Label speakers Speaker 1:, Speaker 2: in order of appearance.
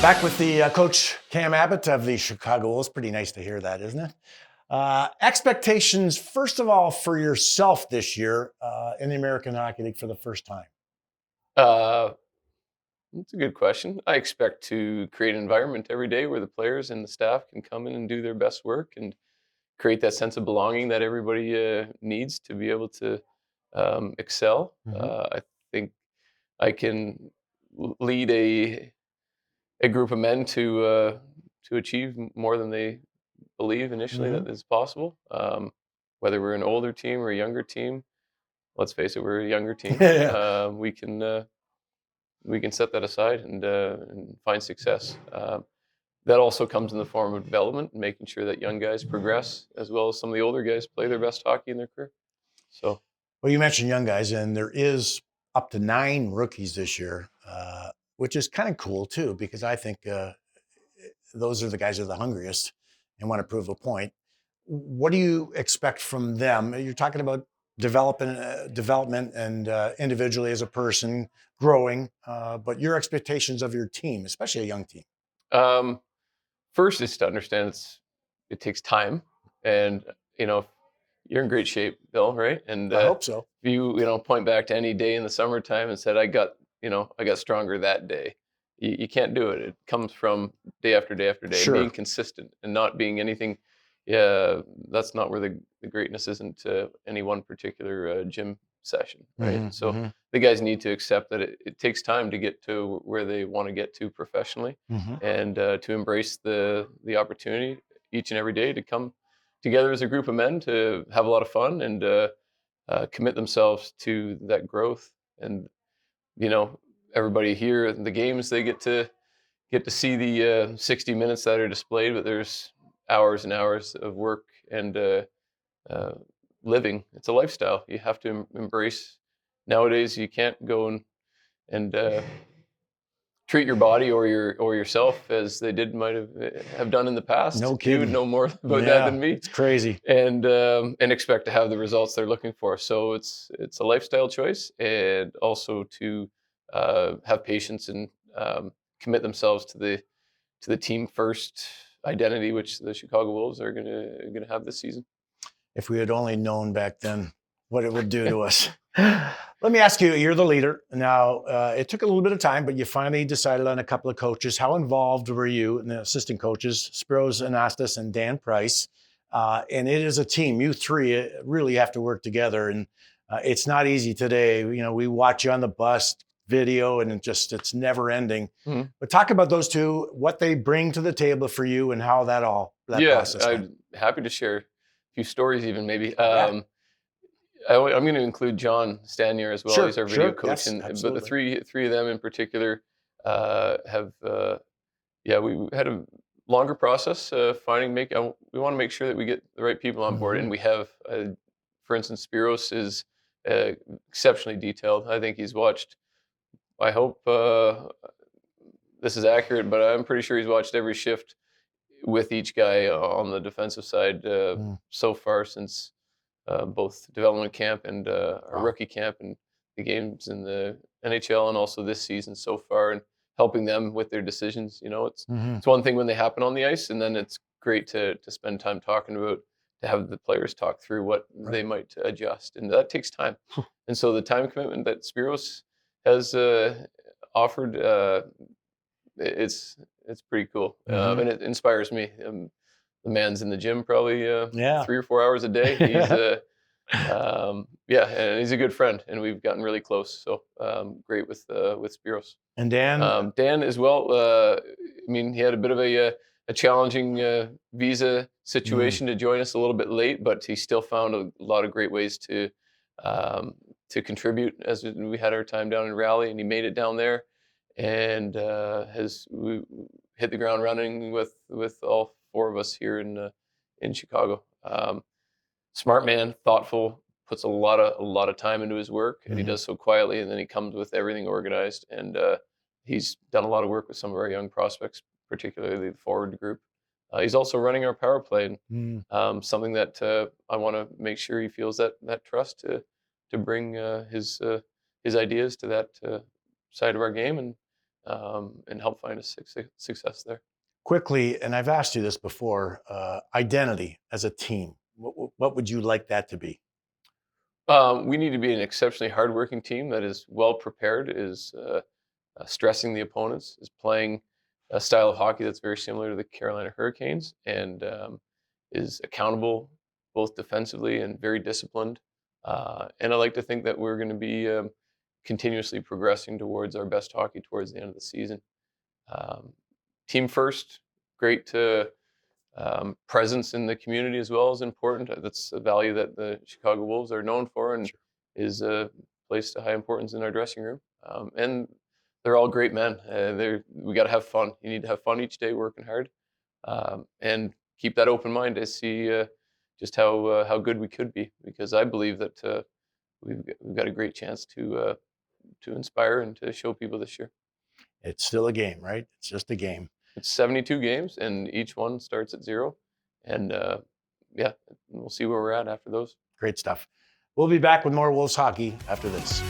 Speaker 1: Back with the coach Cam Abbott of the Chicago Wolves. Pretty nice to hear that, isn't it? Expectations, first of all, for yourself this year in the American Hockey League for the first time.
Speaker 2: Uh, that's a good question. I expect to create an environment every day where the players and the staff can come in and do their best work and create that sense of belonging that everybody needs to be able to excel. I think I can lead a group of men to achieve more than they believe initially that is possible. Whether we're an older team or a younger team, let's face it, we're a younger team.
Speaker 1: Yeah.
Speaker 2: We can set that aside and find success. That also comes in the form of development and making sure that young guys progress as well as some of the older guys play their best hockey in their career. So,
Speaker 1: Well, you mentioned young guys, and there is up to 9 rookies this year, which is kind of cool too, because I think those are the guys that are the hungriest and want to prove a point. What do you expect from them? You're talking about development and individually as a person growing, but your expectations of your team, especially a young team.
Speaker 2: um, first is to understand it takes time, and you're in great shape, Bill, right? And
Speaker 1: I hope so.
Speaker 2: if you point back to any day in the summertime and said I got stronger that day, you can't do it. It comes from day after day after day, and
Speaker 1: Sure.
Speaker 2: being consistent and not being anything. Yeah, that's not where the greatness isn't any one particular gym session, right? So the guys need to accept that it takes time to get to where they want to get to professionally, and to embrace the opportunity each and every day to come together as a group of men to have a lot of fun and commit themselves to that growth. And everybody here in the games, they get to see the 60 minutes that are displayed, but there's hours and hours of work and living. It's a lifestyle you have to embrace. Nowadays, you can't go and treat your body or yourself as they might have done in the past.
Speaker 1: No
Speaker 2: You
Speaker 1: kidding.
Speaker 2: would know more about that than me.
Speaker 1: It's crazy.
Speaker 2: And expect to have the results they're looking for. So it's a lifestyle choice, and also to have patience and commit themselves to the team first identity, which the Chicago Wolves are gonna have this season.
Speaker 1: If we had only known back then what it would do to us. Let me ask you, you're the leader. Now, it took a little bit of time, but you finally decided on a couple of coaches. How involved were you in the assistant coaches, Spiros Anastas and Dan Price? And it is a team. You three really have to work together. And it's not easy today. We watch you on the bus video and it's never ending. But talk about those two, what they bring to the table for you and how that process went.
Speaker 2: I'm happy to share a few stories even maybe.
Speaker 1: Yeah.
Speaker 2: I'm going to include John Stanier as well.
Speaker 1: Sure,
Speaker 2: He's our video
Speaker 1: sure.
Speaker 2: coach,
Speaker 1: Yes,
Speaker 2: but the three of them in particular have we had a longer process we want to make sure that we get the right people on board, and we have for instance, Spiros is exceptionally detailed. I think he's watched, I hope this is accurate, but I'm pretty sure he's watched every shift with each guy on the defensive side so far since both development camp and our rookie camp and the games in the NHL and also this season so far, and helping them with their decisions. It's one thing when they happen on the ice, and then it's great to spend time talking about, to have the players talk through what they might adjust, and that takes time. And so the time commitment that Spiros has offered, it's pretty cool, and it inspires me. The man's in the gym probably 3 or 4 hours a day. He's and he's a good friend, and we've gotten really close. So great with Spiros.
Speaker 1: And Dan?
Speaker 2: Dan as well. He had a bit of a challenging visa situation to join us a little bit late, but he still found a lot of great ways to contribute as we had our time down in Raleigh, and he made it down there, and we hit the ground running with all 4 of us here in Chicago. Smart man, thoughtful, puts a lot of time into his work, and he does so quietly, and then he comes with everything organized. And he's done a lot of work with some of our young prospects, particularly the forward group. He's also running our power play, and something that I want to make sure he feels that trust to bring his ideas to that side of our game, and and help find a success there.
Speaker 1: Quickly, and I've asked you this before, identity as a team. What would you like that to be?
Speaker 2: We need to be an exceptionally hardworking team that is well prepared, is stressing the opponents, is playing a style of hockey that's very similar to the Carolina Hurricanes, and is accountable both defensively and very disciplined. And I like to think that we're going to be continuously progressing towards our best hockey towards the end of the season. Um, Team first, great presence in the community as well is important. That's a value that the Chicago Wolves are known for, and
Speaker 1: Sure.
Speaker 2: is placed a high importance in our dressing room. And they're all great men. We got to have fun. You need to have fun each day, working hard, and keep that open mind to see just how good we could be. Because I believe that we've got a great chance to inspire and to show people this year.
Speaker 1: It's still a game, right? It's just a game.
Speaker 2: It's 72 games, and each one starts at 0. And yeah, we'll see where we're at after those.
Speaker 1: Great stuff. We'll be back with more Wolves hockey after this.